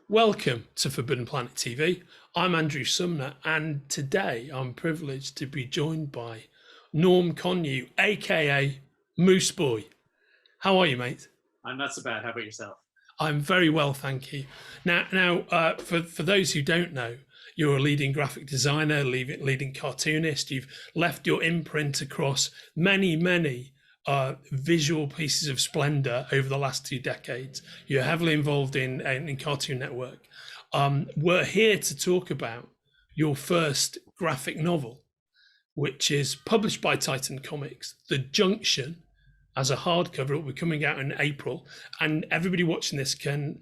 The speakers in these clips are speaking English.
Welcome to Forbidden Planet TV. I'm Andrew Sumner, and today I'm privileged to be joined by Konyu AKA Mooseboy. How are you, mate? I'm not so bad. How about yourself? I'm very well, thank you. For those who don't know, you're a leading graphic designer, leading cartoonist. You've left your imprint across many visual pieces of splendor over the last 2 decades. You're heavily involved in Cartoon Network. We're here to talk about your first graphic novel, which is published by Titan Comics, The Junction, as a hardcover. It will be coming out in April, and everybody watching this can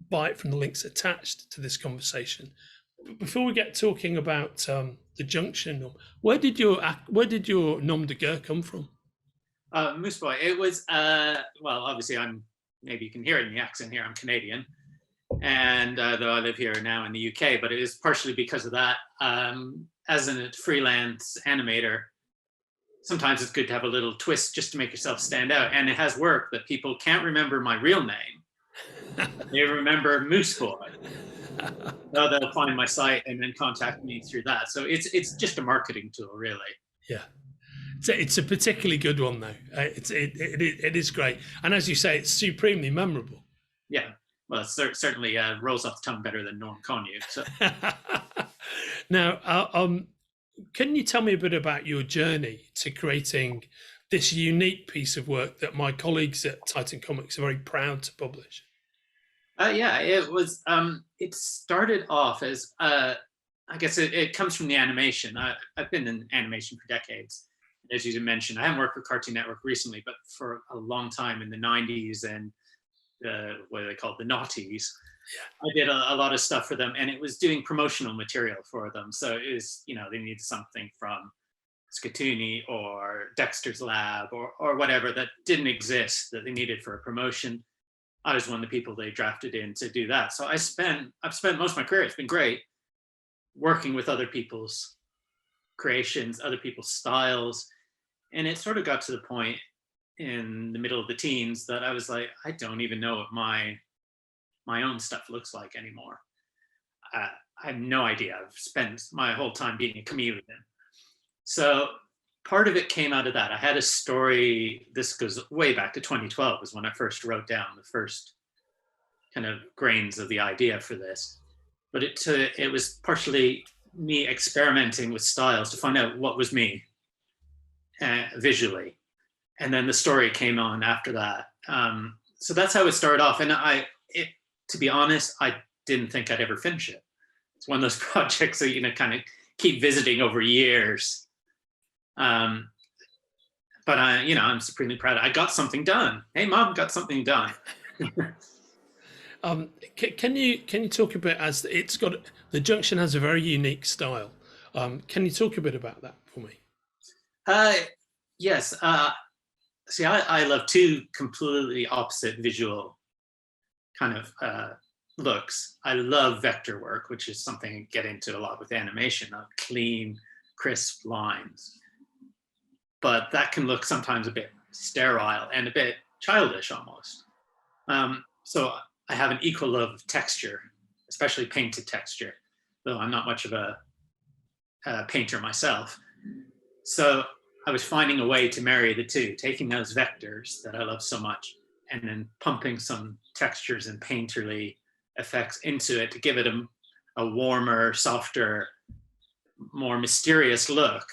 buy it from the links attached to this conversation. But before we get talking about The Junction, where did your nom de guerre come from? Mooseboy. It was well, obviously maybe you can hear it in the accent here. I'm Canadian, and though I live here now in the UK, but it is partially because of that. As a freelance animator, sometimes it's good to have a little twist just to make yourself stand out, and it has worked that people can't remember my real name. They remember Mooseboy. So they'll find my site and then contact me through that. So it's just a marketing tool, really. Yeah. It's a particularly good one, though. It is great, and as you say, it's supremely memorable. Yeah, well, it certainly rolls off the tongue better than Konyu. So. Now, can you tell me a bit about your journey to creating this unique piece of work that my colleagues at Titan Comics are very proud to publish? Yeah, it was. It started off as I guess it comes from the animation. I've been in animation for decades. As you mentioned, I haven't worked with Cartoon Network recently, but for a long time in the 90s and what do they call it, the noughties, I did a lot of stuff for them, and it was doing promotional material for them. So it was, they needed something from Scatoony or Dexter's Lab or whatever that didn't exist that they needed for a promotion. I was one of the people they drafted in to do that. So I've spent most of my career, it's been great, working with other people's creations, other people's styles. And it sort of got to the point in the middle of the teens that I was like, I don't even know what my own stuff looks like anymore. I have no idea. I've spent my whole time being a chameleon. So part of it came out of that. I had a story, this goes way back to 2012 was when I first wrote down the first kind of grains of the idea for this. But it was partially me experimenting with styles to find out what was me visually. And then the story came on after that. So that's how it started off. And to be honest, I didn't think I'd ever finish it. It's one of those projects that, kind of keep visiting over years. But I'm supremely proud. I got something done. Hey, Mom, got something done. Can you talk a bit, as The Junction has a very unique style. Can you talk a bit about that for me? Yes. See, I love two completely opposite visual kind of looks. I love vector work, which is something I get into a lot with animation, clean, crisp lines. But that can look sometimes a bit sterile and a bit childish almost. So I have an equal love of texture, especially painted texture, though I'm not much of a painter myself. So I was finding a way to marry the two, taking those vectors that I love so much and then pumping some textures and painterly effects into it to give it a warmer, softer, more mysterious look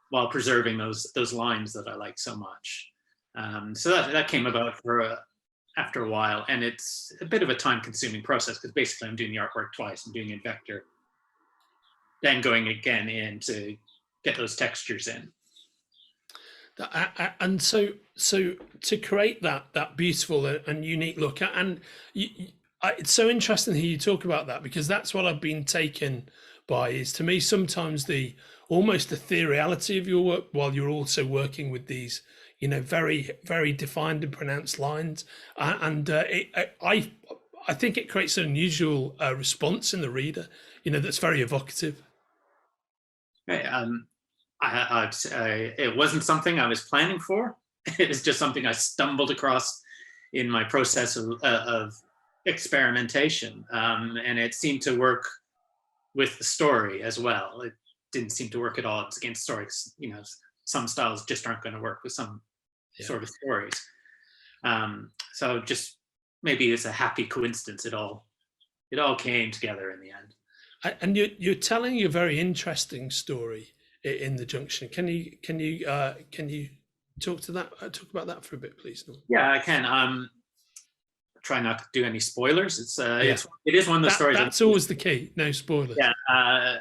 while preserving those lines that I like so much. So that came about after a while, and it's a bit of a time-consuming process because basically I'm doing the artwork twice. I'm doing it in vector, then going again in to get those textures in. And so to create that beautiful and unique look, and it's so interesting to hear you talk about that, because that's what I've been taken by, is to me sometimes almost the ethereality of your work while you're also working with these very, very defined and pronounced lines, and I think it creates an unusual response in the reader, that's very evocative. Hey, it wasn't something I was planning for. It was just something I stumbled across in my process of experimentation, and it seemed to work with the story as well. It didn't seem to work at all against stories. You know, some styles just aren't going to work with some sort of stories. So just maybe it's a happy coincidence. It all came together in the end. And you're telling a very interesting story in the Junction. Can you talk about that for a bit, please, Norm? Yeah, I can. Try not to do any spoilers. It is one of the stories. That's always the key. No spoilers. Yeah,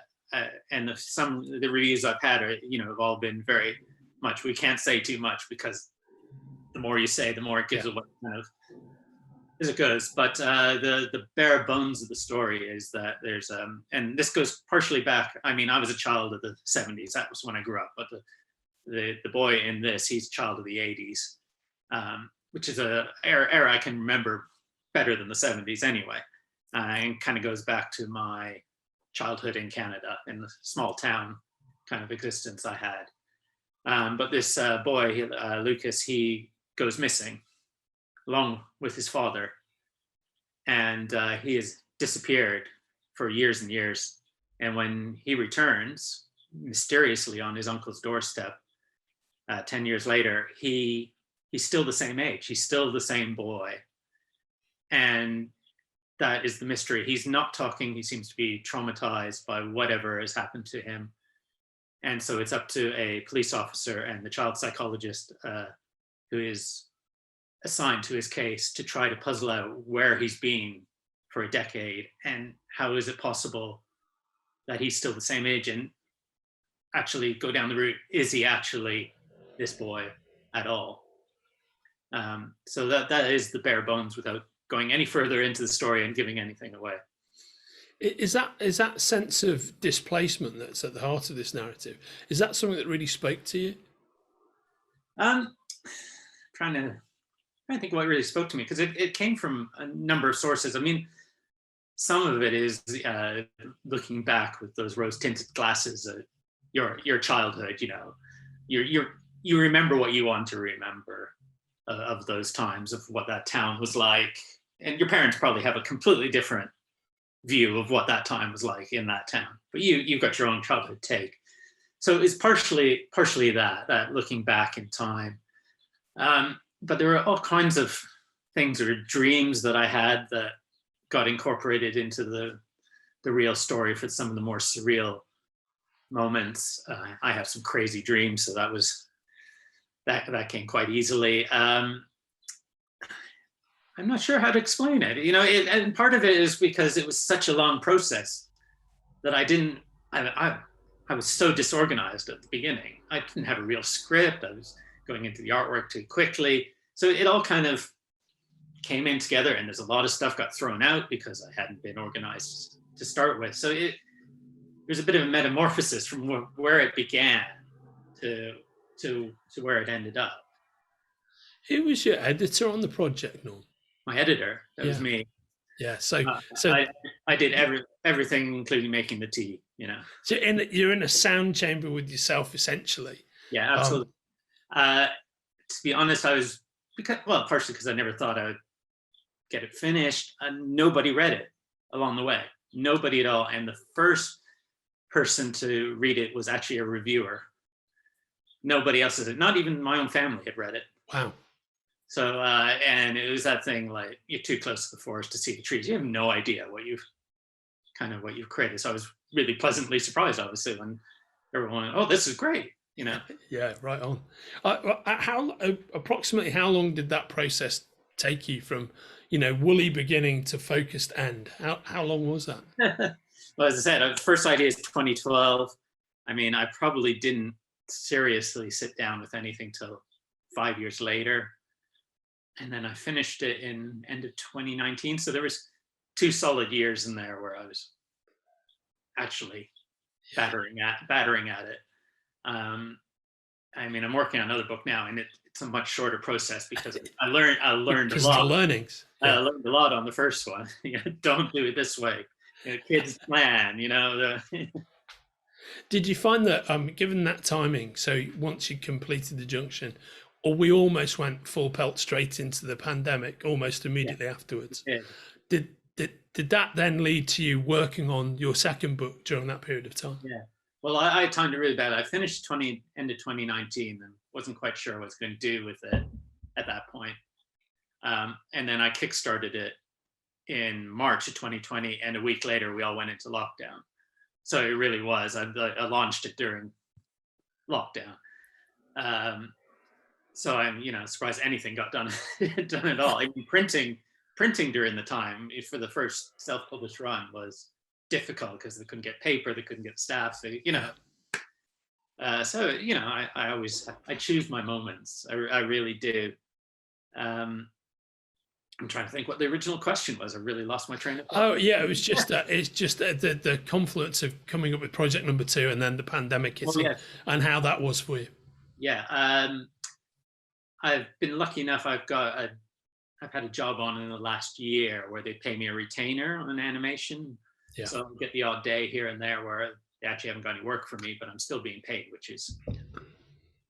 and the reviews I've had are, have all been very much. We can't say too much because the more you say, the more it gives away kind of as it goes. But the bare bones of the story is that there's and this goes partially back. I mean, I was a child of the 70s. That was when I grew up. But the boy in this, he's a child of the 80s, which is a era I can remember better than the 70s anyway, and kind of goes back to my childhood in Canada, in the small town kind of existence I had. But this boy, Lucas, he goes missing along with his father, and he has disappeared for years and years. And when he returns mysteriously on his uncle's doorstep 10 years later, he's still the same age. He's still the same boy. And that is the mystery. He's not talking. He seems to be traumatized by whatever has happened to him. And so it's up to a police officer and the child psychologist who is assigned to his case to try to puzzle out where he's been for a decade and how is it possible that he's still the same age, and actually go down the route, is he actually this boy at all? So that is the bare bones without going any further into the story and giving anything away. Is that sense of displacement that's at the heart of this narrative? Is that something that really spoke to you? Trying to think what really spoke to me, because it came from a number of sources. I mean, some of it is looking back with those rose-tinted glasses at your childhood. You remember what you want to remember of those times, of what that town was like, and your parents probably have a completely different view of what that time was like in that town, but you've got your own childhood take. So it's partially that looking back in time, but there were all kinds of things or dreams that I had that got incorporated into the real story for some of the more surreal moments. I have some crazy dreams, so that came quite easily. I'm not sure how to explain it. And part of it is because it was such a long process that I was so disorganized at the beginning. I didn't have a real script. I was going into the artwork too quickly. So it all kind of came in together, and there's a lot of stuff got thrown out because I hadn't been organized to start with. So there's a bit of a metamorphosis from where it began to where it ended up. Who was your editor on the project, Norm? My editor. That was me. Yeah. So I did everything, including making the tea. So you're in a sound chamber with yourself, essentially. Yeah, absolutely. To be honest, partially because I never thought I would get it finished. Nobody read it along the way. Nobody at all. And the first person to read it was actually a reviewer. Nobody else has it. Not even my own family had read it. Wow. So, and it was that thing, like, you're too close to the forest to see the trees. You have no idea what you've created. So I was really pleasantly surprised, obviously, when everyone went, "Oh, this is great." Yeah, right on. Approximately how long did that process take you from, woolly beginning to focused end? How long was that? Well, as I said, the first idea is 2012. I mean, I probably didn't seriously sit down with anything till 5 years later. And then I finished it in end of 2019. So there was 2 solid years in there where I was actually battering at it. I mean, I'm working on another book now, and it's a much shorter process because I learned a lot. The learnings. I learned a lot on the first one. Don't do it this way. Kids plan. Did you find that, given that timing, so once you completed the Junction, or we almost went full pelt straight into the pandemic almost immediately afterwards? Yeah. Did that then lead to you working on your second book during that period of time? Yeah. Well, I timed it really bad. I finished end of 2019 and wasn't quite sure what I was going to do with it at that point. And then I kickstarted it in March of 2020, and a week later we all went into lockdown. So it really was. I launched it during lockdown. So I'm, surprised anything got done done at all. I mean, printing during the time for the first self-published run was difficult because they couldn't get paper, they couldn't get staff. So I choose my moments. I really do. I'm trying to think what the original question was. I really lost my train of thought. Oh yeah, it was just it's just the confluence of coming up with project number 2 and then the pandemic hitting, and how that was for you. Yeah, I've been lucky enough. I've had a job on in the last year where they pay me a retainer on animation. Yeah. So I get the odd day here and there where they actually haven't got any work for me, but I'm still being paid, which is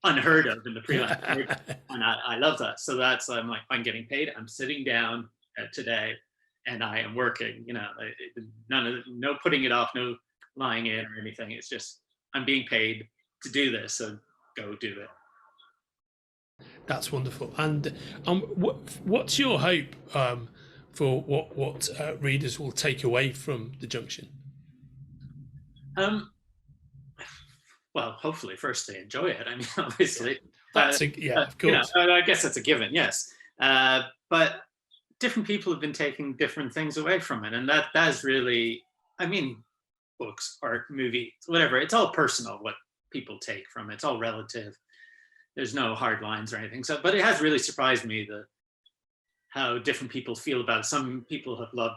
unheard of in the freelance market. And I love that. So I'm like, I'm getting paid. I'm sitting down today and I am working, no putting it off, no lying in or anything. It's just, I'm being paid to do this. So go do it. That's wonderful. And what's your hope for what readers will take away from the Junction? Well, hopefully first they enjoy it. I mean, obviously. Of course. I guess that's a given, yes. But different people have been taking different things away from it. And that is really, I mean, books, art, movies, whatever, it's all personal what people take from it. It's all relative. There's no hard lines or anything. So, but it has really surprised me how different people feel about it. Some people have loved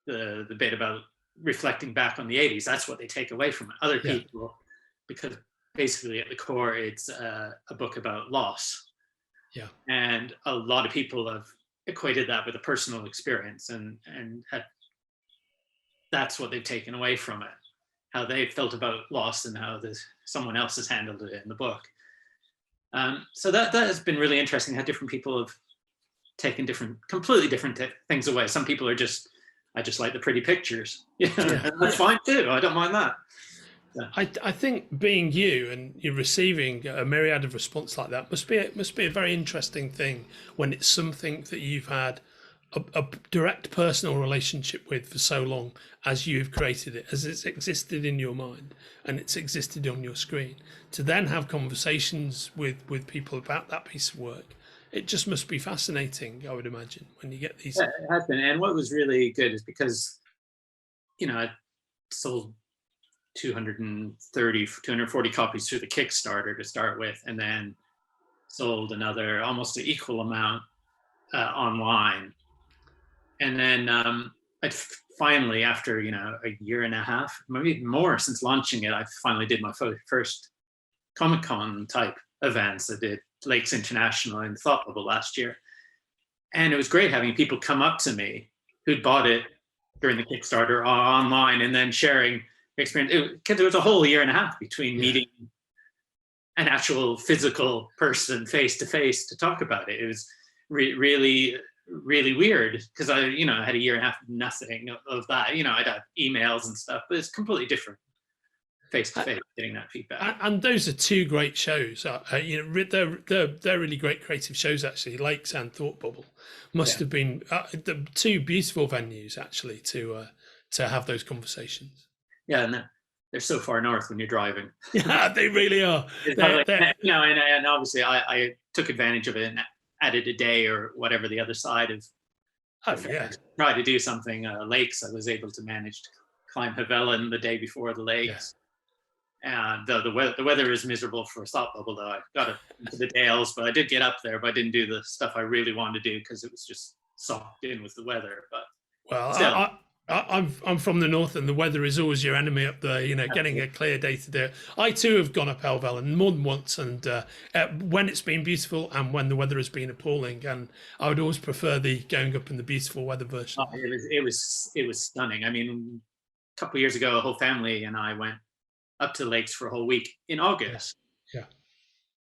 the bit about reflecting back on the 80s. That's what they take away from it. Other people, because basically at the core, it's a book about loss. Yeah. And a lot of people have equated that with a personal experience and that's what they've taken away from it. How they felt about loss and how someone else has handled it in the book. So that has been really interesting, how different people have taken completely different things away. Some people are I just like the pretty pictures. That's fine too. I don't mind that. Yeah. I think being you and you're receiving a myriad of response like that must be a very interesting thing when it's something that you've had a direct personal relationship with for so long, as you've created it, as it's existed in your mind and it's existed on your screen, to then have conversations with people about that piece of work. It just must be fascinating, I would imagine, when you get these. Yeah, it has been. And what was really good is because, I sold 240 copies through the Kickstarter to start with, and then sold another almost an equal amount online. And then I finally, after, a year and a half, maybe more since launching it, I finally did my first Comic-Con type events. I did Lakes International and Thought Bubble last year. And it was great having people come up to me who'd bought it during the Kickstarter online and then sharing experience. Because there was a whole year and a half between meeting an actual physical person face to face to talk about it. It was really, really weird because I had a year and a half of nothing of that. I'd have emails and stuff, but it's completely different face to face getting that feedback. And those are two great shows. They're really great creative shows actually. Lakes and Thought Bubble must have been the two beautiful venues actually to have those conversations. Yeah, and they're so far north when you're driving. Yeah, they really are. And obviously I took advantage of it and added a day or whatever the other side of. Try to do something. Lakes, I was able to manage to climb Havellan the day before the lakes. And the weather is miserable for Thought Bubble, though. I got it into the Dales, but I did get up there, but I didn't do the stuff I really wanted to do because it was just socked in with the weather. But still. I'm from the north, and the weather is always your enemy up there. Getting a clear day to do it. I too have gone up Helvellyn more than once, and when it's been beautiful and when the weather has been appalling. And I would always prefer the going up in the beautiful weather version. Oh, it was stunning. I mean, a couple of years ago, a whole family and I went up to the lakes for a whole week in August. Yeah.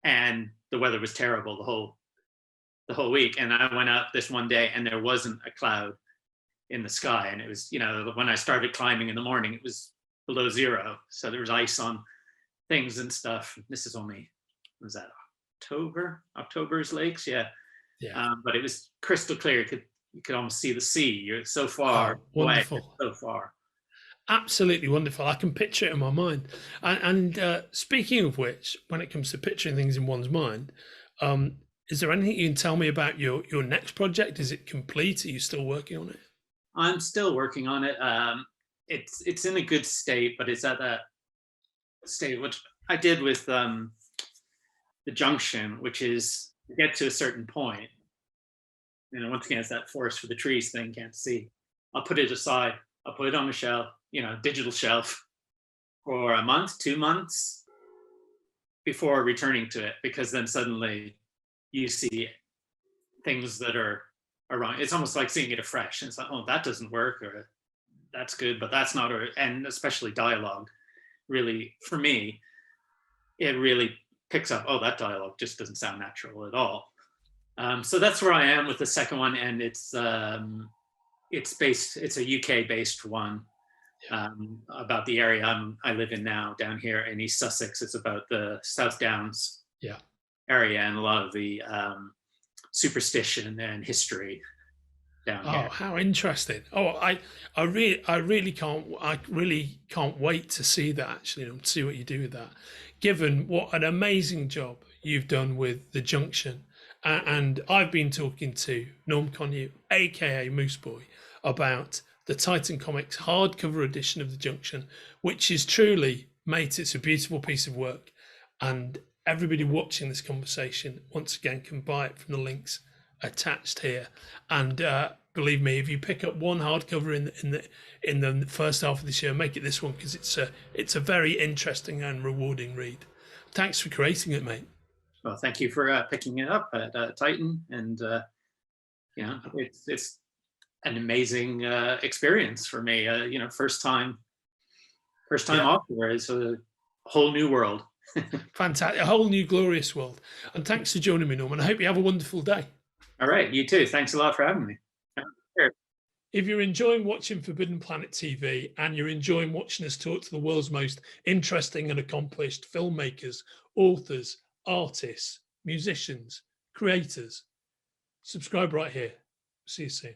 And the weather was terrible the whole week. And I went up this one day and there wasn't a cloud. in the sky. And it was, you know, when I started climbing in the morning, it was below zero. So there was ice on things and stuff. This is only, was that October's lakes? Yeah. Yeah. But it was crystal clear. You could almost see the sea. You're so far Oh, away, wonderful. so far. Absolutely wonderful. I can picture it in my mind. And speaking of which, when it comes to picturing things in one's mind, is there anything you can tell me about your next project? Is it complete? Are you still working on it? I'm still working on it. It's in a good state, but it's at that state which I did with the Junction, which is to get to a certain point. You know, once again, it's that forest for the trees thing, can't see. I'll put it aside. I'll put it on a shelf, you know, digital shelf for a month, 2 months before returning to it, because then suddenly you see things that are wrong. It's almost like seeing it afresh. And it's like, oh, that doesn't work, or that's good, but that's not, and especially dialogue really, for me, it really picks up, oh, that dialogue just doesn't sound natural at all. So that's where I am with the second one. And it's a UK based one, about the area I live in now down here in East Sussex. It's about the South Downs area and a lot of the superstition and history down here. Oh, how interesting! Oh, I really can't wait to see that, actually, and see what you do with that. Given what an amazing job you've done with the Junction, and I've been talking to Konyu AKA Mooseboy about the Titan Comics hardcover edition of the Junction, which is truly, mate, it's a beautiful piece of work, and everybody watching this conversation once again can buy it from the links attached here. And believe me, if you pick up one hardcover in the first half of this year, make it this one, because it's a very interesting and rewarding read. Thanks for creating it, mate. Well, thank you for picking it up at Titan, and you know, it's an amazing experience for me. You know, first time author. It's a whole new world. Fantastic, a whole new glorious world. And thanks for joining me, Norman. I hope you have a wonderful day. All right, you too. Thanks a lot for having me. Sure. If you're enjoying watching Forbidden Planet TV and you're enjoying watching us talk to the world's most interesting and accomplished filmmakers, authors, artists, musicians, creators, subscribe right here. See you soon.